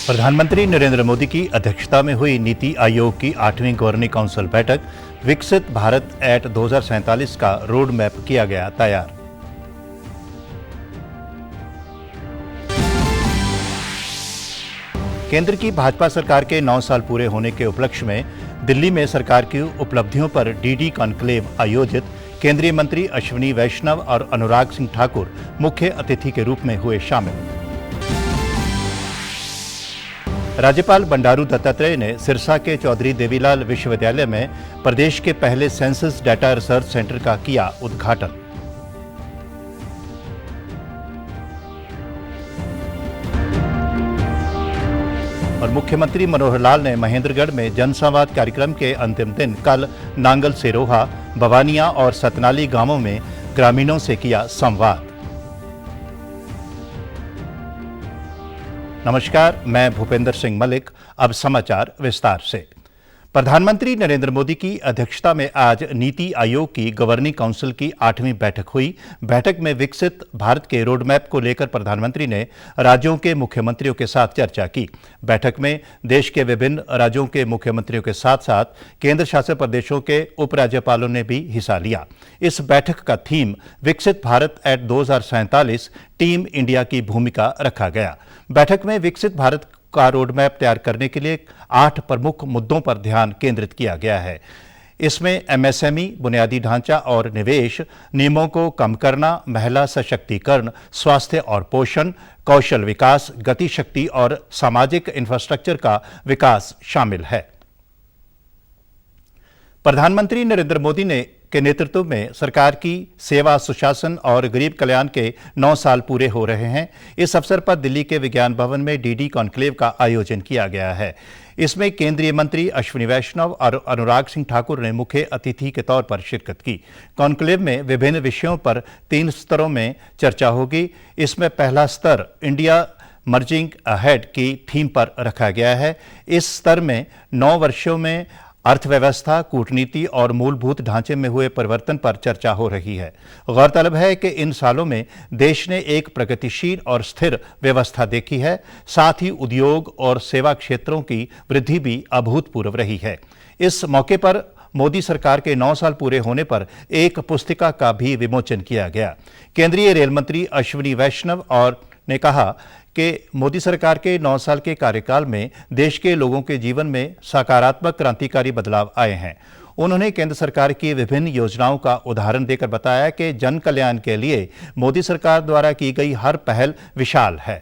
प्रधानमंत्री नरेंद्र मोदी की अध्यक्षता में हुई नीति आयोग की 8वीं गवर्निंग काउंसिल बैठक विकसित भारत एट 2047 का रोड मैप किया गया तैयार। केंद्र की भाजपा सरकार के 9 साल पूरे होने के उपलक्ष्य में दिल्ली में सरकार की उपलब्धियों पर डीडी कॉन्क्लेव आयोजित। केंद्रीय मंत्री अश्विनी वैष्णव और अनुराग सिंह ठाकुर मुख्य अतिथि के रूप में हुए शामिल। राज्यपाल बंडारू दत्तात्रेय ने सिरसा के चौधरी देवीलाल विश्वविद्यालय में प्रदेश के पहले सेंसस डाटा रिसर्च सेंटर का किया उद्घाटन। और मुख्यमंत्री मनोहर लाल ने महेंद्रगढ़ में जनसंवाद कार्यक्रम के अंतिम दिन कल नांगल सिरोहा, बवानिया और सतनाली गांवों में ग्रामीणों से किया संवाद। नमस्कार, मैं भूपेंद्र सिंह मलिक। अब समाचार विस्तार से। प्रधानमंत्री नरेंद्र मोदी की अध्यक्षता में आज नीति आयोग की गवर्निंग काउंसिल की 8वीं बैठक हुई। बैठक में विकसित भारत के रोड मैप को लेकर प्रधानमंत्री ने राज्यों के मुख्यमंत्रियों के साथ चर्चा की। बैठक में देश के विभिन्न राज्यों के मुख्यमंत्रियों के साथ साथ केंद्र शासित प्रदेशों के उपराज्यपालों ने भी हिस्सा लिया। इस बैठक का थीम विकसित भारत एट 2047 टीम इंडिया की भूमिका रखा गया। बैठक में विकसित भारत का रोड मैप तैयार करने के लिए 8 प्रमुख मुद्दों पर ध्यान केंद्रित किया गया है। इसमें एमएसएमई, बुनियादी ढांचा और निवेश, नियमों को कम करना, महिला सशक्तिकरण, स्वास्थ्य और पोषण, कौशल विकास, गतिशक्ति और सामाजिक इंफ्रास्ट्रक्चर का विकास शामिल है। प्रधानमंत्री नरेंद्र मोदी के नेतृत्व में सरकार की सेवा, सुशासन और गरीब कल्याण के 9 साल पूरे हो रहे हैं। इस अवसर पर दिल्ली के विज्ञान भवन में डीडी कॉन्क्लेव का आयोजन किया गया है। इसमें केंद्रीय मंत्री अश्विनी वैष्णव और अनुराग सिंह ठाकुर ने मुख्य अतिथि के तौर पर शिरकत की। कॉन्क्लेव में विभिन्न विषयों पर 3 स्तरों में चर्चा होगी। इसमें पहला स्तर इंडिया मर्जिंग अहेड की थीम पर रखा गया है। इस स्तर में 9 वर्षों में अर्थव्यवस्था, कूटनीति और मूलभूत ढांचे में हुए परिवर्तन पर चर्चा हो रही है। गौरतलब है कि इन सालों में देश ने एक प्रगतिशील और स्थिर व्यवस्था देखी है। साथ ही उद्योग और सेवा क्षेत्रों की वृद्धि भी अभूतपूर्व रही है। इस मौके पर मोदी सरकार के 9 साल पूरे होने पर एक पुस्तिका का भी विमोचन किया गया। केंद्रीय रेल मंत्री अश्विनी वैष्णव ने कहा कि मोदी सरकार के 9 साल के कार्यकाल में देश के लोगों के जीवन में सकारात्मक क्रांतिकारी बदलाव आए हैं। उन्होंने केंद्र सरकार की विभिन्न योजनाओं का उदाहरण देकर बताया कि जन कल्याण के लिए मोदी सरकार द्वारा की गई हर पहल विशाल है।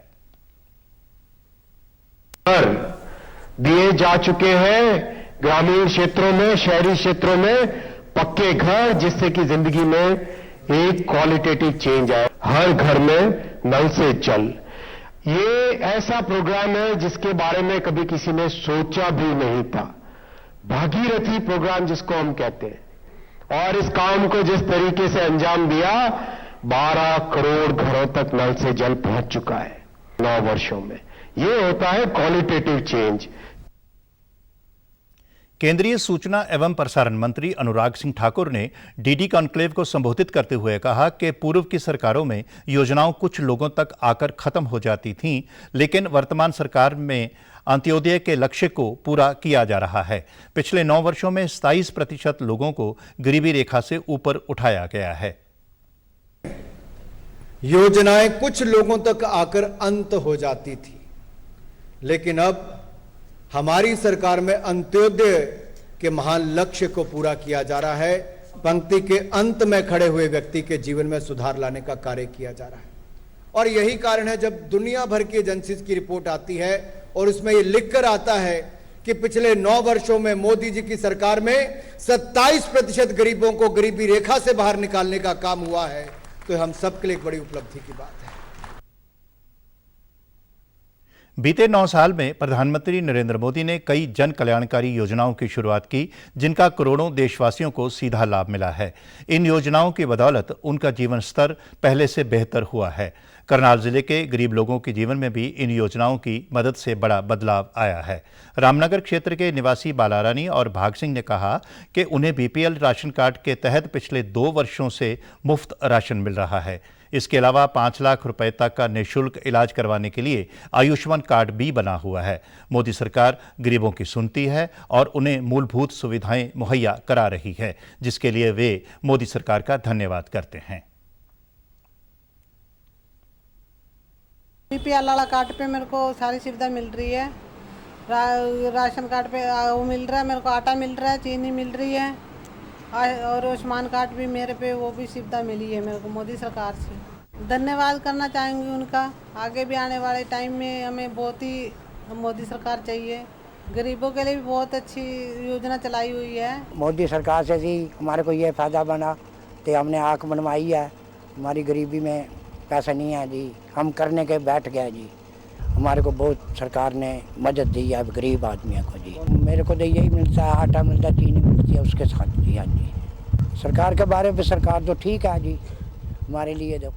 दिए जा चुके हैं ग्रामीण क्षेत्रों में, शहरी क्षेत्रों में पक्के घर, जिससे कि जिंदगी में एक क्वालिटेटिव चेंज आए। हर घर में नल से जल, ये ऐसा प्रोग्राम है जिसके बारे में कभी किसी ने सोचा भी नहीं था। भागीरथी प्रोग्राम जिसको हम कहते हैं, और इस काम को जिस तरीके से अंजाम दिया, 12 करोड़ घरों तक नल से जल पहुंच चुका है 9 वर्षों में। ये होता है क्वालिटेटिव चेंज। केंद्रीय सूचना एवं प्रसारण मंत्री अनुराग सिंह ठाकुर ने डीडी कॉन्क्लेव को संबोधित करते हुए कहा कि पूर्व की सरकारों में योजनाओं कुछ लोगों तक आकर खत्म हो जाती थीं, लेकिन वर्तमान सरकार में अंत्योदय के लक्ष्य को पूरा किया जा रहा है। पिछले 9 वर्षों में 27% लोगों को गरीबी रेखा से ऊपर उठाया गया है। योजनाएं कुछ लोगों तक आकर अंत हो जाती थी, लेकिन अब हमारी सरकार में अंत्योदय के महान लक्ष्य को पूरा किया जा रहा है। पंक्ति के अंत में खड़े हुए व्यक्ति के जीवन में सुधार लाने का कार्य किया जा रहा है। और यही कारण है जब दुनिया भर की एजेंसीज की रिपोर्ट आती है और उसमें यह लिखकर आता है कि पिछले 9 वर्षों में मोदी जी की सरकार में 27% गरीबों को गरीबी रेखा से बाहर निकालने का काम हुआ है, तो हम सबके लिए एक बड़ी उपलब्धि की बात है। बीते 9 साल में प्रधानमंत्री नरेंद्र मोदी ने कई जन कल्याणकारी योजनाओं की शुरुआत की, जिनका करोड़ों देशवासियों को सीधा लाभ मिला है। इन योजनाओं की बदौलत उनका जीवन स्तर पहले से बेहतर हुआ है। करनाल जिले के गरीब लोगों के जीवन में भी इन योजनाओं की मदद से बड़ा बदलाव आया है। रामनगर क्षेत्र के निवासी बालारानी और भाग सिंह ने कहा कि उन्हें बीपीएल राशन कार्ड के तहत पिछले 2 वर्षों से मुफ्त राशन मिल रहा है। इसके अलावा 5 लाख रुपए तक का निःशुल्क इलाज करवाने के लिए आयुष्मान कार्ड भी बना हुआ है। मोदी सरकार गरीबों की सुनती है और उन्हें मूलभूत सुविधाएं मुहैया करा रही है, जिसके लिए वे मोदी सरकार का धन्यवाद करते हैं। बीपीएल वाला कार्ड पे मेरे को सारी सुविधा मिल रही है। राशन कार्ड पे वो मिल रहा है, मेरे को आटा मिल रहा है, चीनी मिल रही है, और आयुष्मान कार्ड भी मेरे पे वो भी सुविधा मिली है मेरे को मोदी सरकार से। धन्यवाद करना चाहूँगी उनका। आगे भी आने वाले टाइम में हमें बहुत ही मोदी सरकार चाहिए। गरीबों के लिए भी बहुत अच्छी योजना चलाई हुई है। मोदी सरकार से जी हमारे को ये फ़ायदा बना तो हमने आँख बनवाई है। हमारी गरीबी में पैसा नहीं है जी, हम करने के बैठ गए जी। हमारे को बहुत सरकार ने मदद दी है गरीब आदमियों को जी। मेरे को तो यही मिलता है, आटा मिलता है, चीनी मिलती है, उसके साथ जी। हाँ जी, सरकार के बारे में सरकार तो ठीक है जी हमारे लिए। तो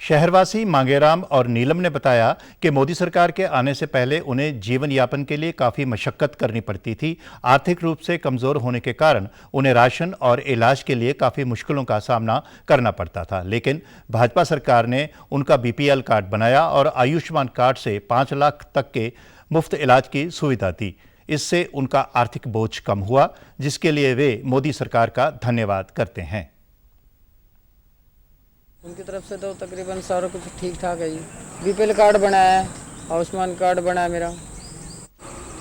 शहरवासी मांगेराम और नीलम ने बताया कि मोदी सरकार के आने से पहले उन्हें जीवन यापन के लिए काफ़ी मशक्कत करनी पड़ती थी। आर्थिक रूप से कमज़ोर होने के कारण उन्हें राशन और इलाज के लिए काफ़ी मुश्किलों का सामना करना पड़ता था, लेकिन भाजपा सरकार ने उनका बीपीएल कार्ड बनाया और आयुष्मान कार्ड से 5 लाख तक के मुफ्त इलाज की सुविधा दी। इससे उनका आर्थिक बोझ कम हुआ, जिसके लिए वे मोदी सरकार का धन्यवाद करते हैं। उनकी तरफ से तो तकरीबन सारा कुछ ठीक ठाक है जी। बीपीएल कार्ड बनाया है, आयुष्मान कार्ड बना है मेरा,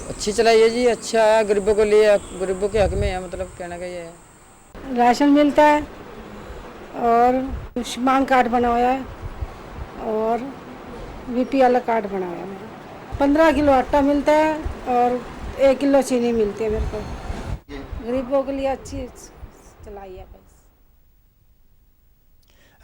अच्छी चलाई है जी, अच्छा है गरीबों को लिए, गरीबों के हक में है, मतलब कहना का ये है। राशन मिलता है और आयुष्मान कार्ड बनाया है और बीपीएल कार्ड बनाया है मेरा। 15 किलो आटा मिलता है और 1 किलो चीनी मिलती है मेरे को। गरीबों के लिए अच्छी चलाई है।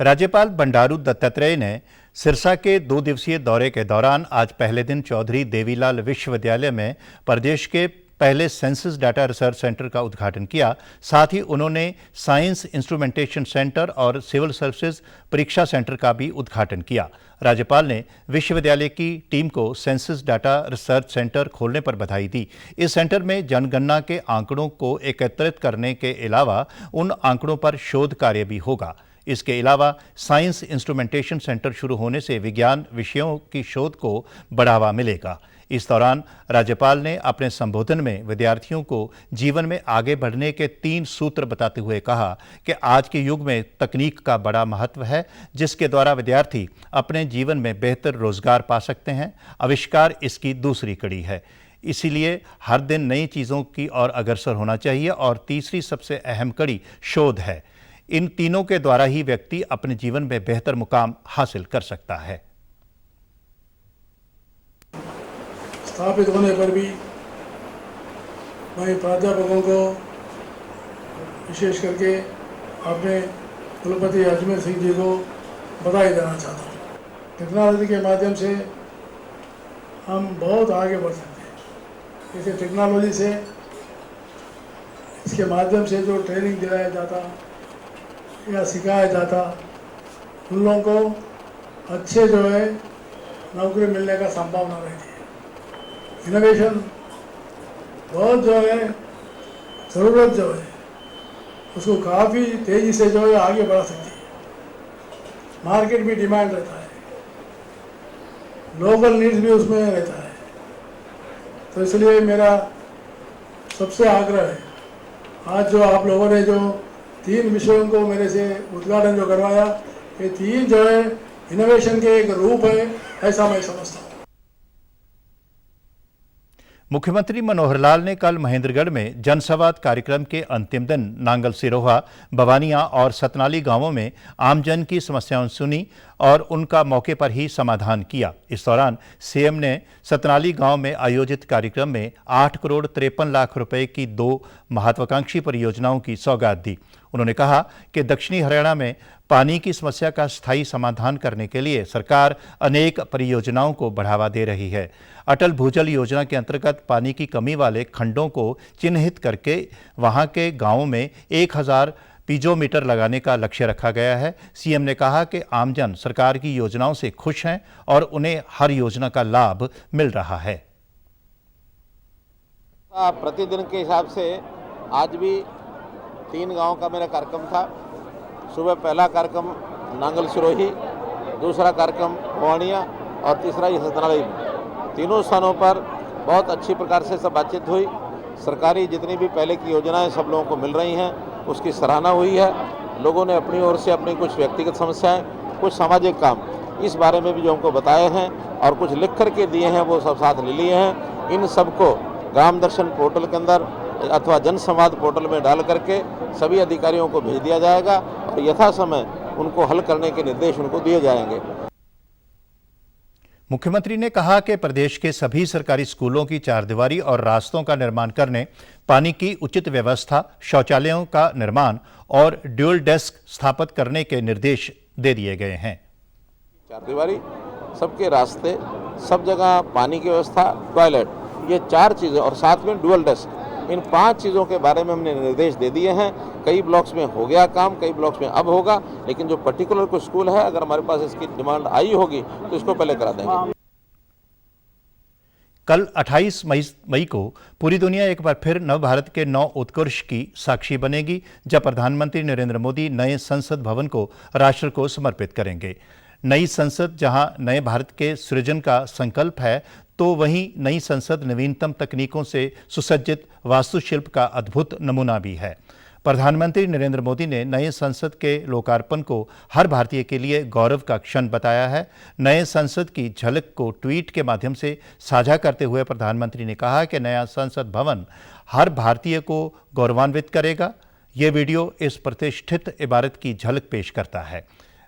राज्यपाल बंडारू दत्तात्रेय ने सिरसा के 2 दिवसीय दौरे के दौरान आज पहले दिन चौधरी देवीलाल विश्वविद्यालय में प्रदेश के पहले सेंसस डाटा रिसर्च सेंटर का उद्घाटन किया। साथ ही उन्होंने साइंस इंस्ट्रूमेंटेशन सेंटर और सिविल सर्विसेज परीक्षा सेंटर का भी उद्घाटन किया। राज्यपाल ने विश्वविद्यालय की टीम को सेंसस डाटा रिसर्च सेंटर खोलने पर बधाई दी। इस सेंटर में जनगणना के आंकड़ों को एकत्रित करने के अलावा उन आंकड़ों पर शोध कार्य भी होगा। इसके अलावा साइंस इंस्ट्रूमेंटेशन सेंटर शुरू होने से विज्ञान विषयों की शोध को बढ़ावा मिलेगा। इस दौरान राज्यपाल ने अपने संबोधन में विद्यार्थियों को जीवन में आगे बढ़ने के 3 सूत्र बताते हुए कहा कि आज के युग में तकनीक का बड़ा महत्व है, जिसके द्वारा विद्यार्थी अपने जीवन में बेहतर रोजगार पा सकते हैं। आविष्कार इसकी दूसरी कड़ी है, इसीलिए हर दिन नई चीज़ों की ओर अग्रसर होना चाहिए। और तीसरी सबसे अहम कड़ी शोध है। इन तीनों के द्वारा ही व्यक्ति अपने जीवन में बेहतर मुकाम हासिल कर सकता है। स्थापित होने पर भी मैं प्राध्यापकों को विशेष करके अपने कुलपति अजमेर सिंह जी को बधाई देना चाहता हूँ। टेक्नोलॉजी के माध्यम से हम बहुत आगे बढ़ सकते हैं। इसे टेक्नोलॉजी से, इसके माध्यम से जो ट्रेनिंग दिलाया जाता या सिखाया जाता, उन लोगों को अच्छे जो है नौकरी मिलने का संभावना रहती है। इनोवेशन बहुत जो है ज़रूरत जो है उसको काफ़ी तेज़ी से जो है आगे बढ़ा सकती है। मार्केट भी डिमांड रहता है, लोकल नीड्स भी उसमें रहता है। तो इसलिए मेरा सबसे आग्रह है, आज जो आप लोगों ने जो 3 विषयों को मेरे से उद्घाटन जो करवाया, ये 3 जो है इनोवेशन के एक रूप है, ऐसा मैं समझता हूँ। मुख्यमंत्री मनोहर लाल ने कल महेंद्रगढ़ में जनसंवाद कार्यक्रम के अंतिम दिन नांगल सिरोहा, बवानिया और सतनाली गांवों में आमजन की समस्याएं सुनी और उनका मौके पर ही समाधान किया। इस दौरान सीएम ने सतनाली गांव में आयोजित कार्यक्रम में 8 करोड़ 53 लाख रुपए की 2 महत्वाकांक्षी परियोजनाओं की सौगात दी। उन्होंने कहा कि दक्षिणी हरियाणा में पानी की समस्या का स्थायी समाधान करने के लिए सरकार अनेक परियोजनाओं को बढ़ावा दे रही है। अटल भूजल योजना के अंतर्गत पानी की कमी वाले खंडों को चिन्हित करके वहां के गांवों में 1000 पीजोमीटर लगाने का लक्ष्य रखा गया है। सीएम ने कहा कि आमजन सरकार की योजनाओं से खुश हैं और उन्हें हर योजना का लाभ मिल रहा है। प्रतिदिन के हिसाब से आज भी 3 गांव का मेरा कार्यक्रम था। सुबह पहला कार्यक्रम नांगल सिरोही, दूसरा कार्यक्रम भवानिया और तीसरा ये सतनाड़ी में। तीनों स्थानों पर बहुत अच्छी प्रकार से सब बातचीत हुई। सरकारी जितनी भी पहले की योजनाएं सब लोगों को मिल रही हैं, उसकी सराहना हुई है। लोगों ने अपनी ओर से अपनी कुछ व्यक्तिगत समस्याएं, कुछ सामाजिक काम, इस बारे में भी जो हमको बताए हैं और कुछ लिख कर के दिए हैं, वो सब साथ ले लिए हैं। इन सबको ग्राम दर्शन पोर्टल के अंदर अथवा जन संवाद पोर्टल में डाल करके सभी अधिकारियों को भेज दिया जाएगा और यथा समय उनको हल करने के निर्देश उनको दिए जाएंगे। मुख्यमंत्री ने कहा कि प्रदेश के सभी सरकारी स्कूलों की चारदीवारी और रास्तों का निर्माण करने, पानी की उचित व्यवस्था, शौचालयों का निर्माण और ड्यूल डेस्क स्थापित करने के निर्देश दे दिए गए हैं। चारदीवारी, सबके रास्ते, सब जगह पानी की व्यवस्था, टॉयलेट, ये 4 चीज़ें और साथ में ड्यूल डेस्क, इन 5 चीज़ों के बारे में हमने निर्देश दे दिए हैं। कई ब्लॉक्स में हो गया काम, कई ब्लॉक्स में अब होगा, लेकिन जो पर्टिकुलर कोई स्कूल है, अगर हमारे पास इसकी डिमांड आई होगी तो इसको पहले करा देंगे। कल 28 मई को पूरी दुनिया एक बार फिर नव भारत के 9 उत्कर्ष की साक्षी बनेगी, जब प्रधानमंत्री नरेंद्र मोदी नए संसद भवन को राष्ट्र को समर्पित करेंगे। नई संसद जहां नए भारत के सृजन का संकल्प है, तो वहीं नई संसद नवीनतम तकनीकों से सुसज्जित वास्तुशिल्प का अद्भुत नमूना भी है। प्रधानमंत्री नरेंद्र मोदी ने नए संसद के लोकार्पण को हर भारतीय के लिए गौरव का क्षण बताया है। नए संसद की झलक को ट्वीट के माध्यम से साझा करते हुए प्रधानमंत्री ने कहा कि नया संसद भवन हर भारतीय को गौरवान्वित करेगा। ये वीडियो इस प्रतिष्ठित इबारत की झलक पेश करता है।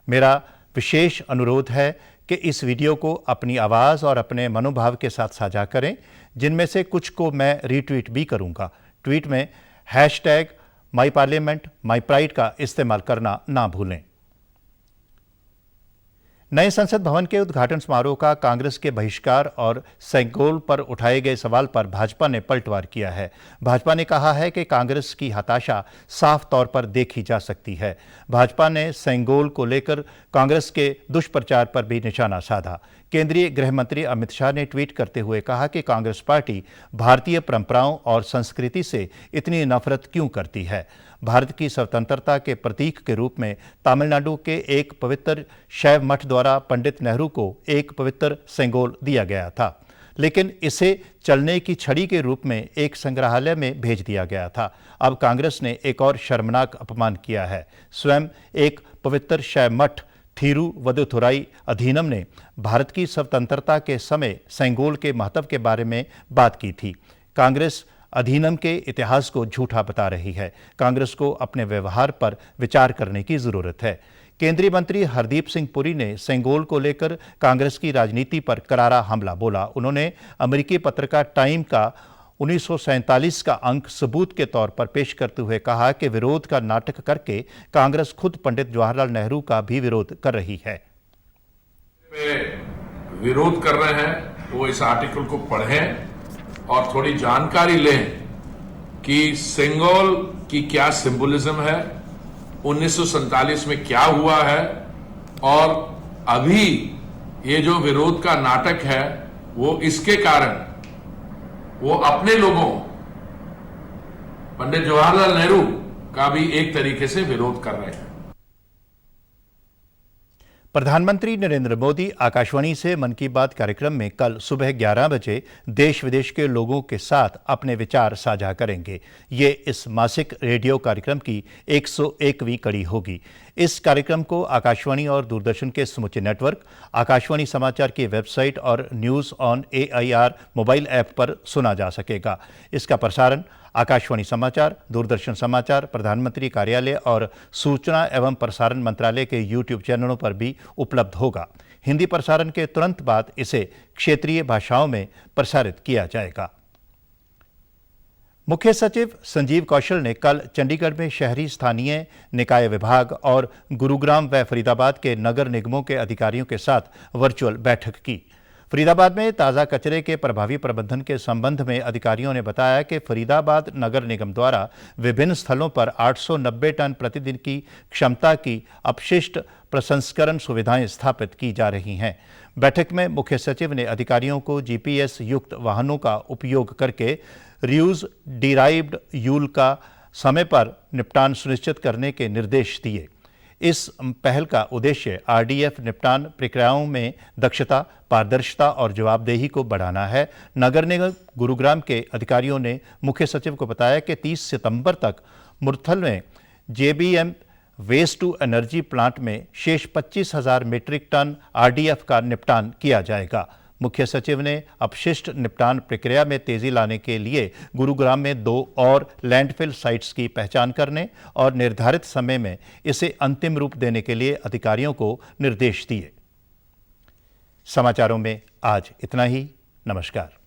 मेरा विशेष अनुरोध है कि इस वीडियो को अपनी आवाज़ और अपने मनोभाव के साथ साझा करें, जिनमें से कुछ को मैं रीट्वीट भी करूंगा। ट्वीट में #MyParliament, MyPride का इस्तेमाल करना ना भूलें। नए संसद भवन के उद्घाटन समारोह का कांग्रेस के बहिष्कार और सेंगोल पर उठाए गए सवाल पर भाजपा ने पलटवार किया है। भाजपा ने कहा है कि कांग्रेस की हताशा साफ तौर पर देखी जा सकती है। भाजपा ने सेंगोल को लेकर कांग्रेस के दुष्प्रचार पर भी निशाना साधा। केंद्रीय गृह मंत्री अमित शाह ने ट्वीट करते हुए कहा कि कांग्रेस पार्टी भारतीय परंपराओं और संस्कृति से इतनी नफरत क्यों करती है। भारत की स्वतंत्रता के प्रतीक के रूप में तमिलनाडु के एक पवित्र शैव मठ द्वारा पंडित नेहरू को एक पवित्र सेंगोल दिया गया था, लेकिन इसे चलने की छड़ी के रूप में एक संग्रहालय में भेज दिया गया था। अब कांग्रेस ने एक और शर्मनाक अपमान किया है। स्वयं एक पवित्र शैव मठ थिरुवदुथुराई अधीनम ने भारत की स्वतंत्रता के समय सेंगोल के महत्व के बारे में बात की थी। कांग्रेस अधीनम के इतिहास को झूठा बता रही है। कांग्रेस को अपने व्यवहार पर विचार करने की जरूरत है। केंद्रीय मंत्री हरदीप सिंह पुरी ने सेंगोल को लेकर कांग्रेस की राजनीति पर करारा हमला बोला। उन्होंने अमेरिकी पत्रिका टाइम का 1947 का अंक सबूत के तौर पर पेश करते हुए कहा कि विरोध का नाटक करके कांग्रेस खुद पंडित जवाहरलाल नेहरू का भी विरोध कर रही है। विरोध कर रहे हैं वो इस आर्टिकल को पढ़ें और थोड़ी जानकारी लें कि सेंगोल की क्या सिंबोलिज्म है, 1947 में क्या हुआ है और अभी ये जो विरोध का नाटक है वो इसके कारण वो अपने लोगों पंडित जवाहरलाल नेहरू का भी एक तरीके से विरोध कर रहे हैं। प्रधानमंत्री नरेंद्र मोदी आकाशवाणी से मन की बात कार्यक्रम में कल सुबह 11 बजे देश विदेश के लोगों के साथ अपने विचार साझा करेंगे। ये इस मासिक रेडियो कार्यक्रम की 101वीं कड़ी होगी। इस कार्यक्रम को आकाशवाणी और दूरदर्शन के समूचे नेटवर्क, आकाशवाणी समाचार की वेबसाइट और news on AIR mobile app पर सुना जा सकेगा। इसका प्रसारण आकाशवाणी समाचार, दूरदर्शन समाचार, प्रधानमंत्री कार्यालय और सूचना एवं प्रसारण मंत्रालय के YouTube चैनलों पर भी उपलब्ध होगा। हिंदी प्रसारण के तुरंत बाद इसे क्षेत्रीय भाषाओं में प्रसारित किया जाएगा। मुख्य सचिव संजीव कौशल ने कल चंडीगढ़ में शहरी स्थानीय निकाय विभाग और गुरुग्राम व फरीदाबाद के नगर निगमों के अधिकारियों के साथ वर्चुअल बैठक की। फरीदाबाद में ताज़ा कचरे के प्रभावी प्रबंधन के संबंध में अधिकारियों ने बताया कि फरीदाबाद नगर निगम द्वारा विभिन्न स्थलों पर 890 टन प्रतिदिन की क्षमता की अपशिष्ट प्रसंस्करण सुविधाएं स्थापित की जा रही हैं। बैठक में मुख्य सचिव ने अधिकारियों को GPS युक्त वाहनों का उपयोग करके रीयूज डिराइव्ड यूल का समय पर निपटान सुनिश्चित करने के निर्देश दिए। इस पहल का उद्देश्य आरडीएफ निपटान प्रक्रियाओं में दक्षता, पारदर्शिता और जवाबदेही को बढ़ाना है। नगर निगम गुरुग्राम के अधिकारियों ने मुख्य सचिव को बताया कि 30 सितंबर तक मुरथल में JBM waste to energy plant में शेष 25,000 मीट्रिक टन आरडीएफ का निपटान किया जाएगा। मुख्य सचिव ने अपशिष्ट निपटान प्रक्रिया में तेजी लाने के लिए गुरुग्राम में 2 और लैंडफिल साइट्स की पहचान करने और निर्धारित समय में इसे अंतिम रूप देने के लिए अधिकारियों को निर्देश दिए। समाचारों में आज इतना ही। नमस्कार।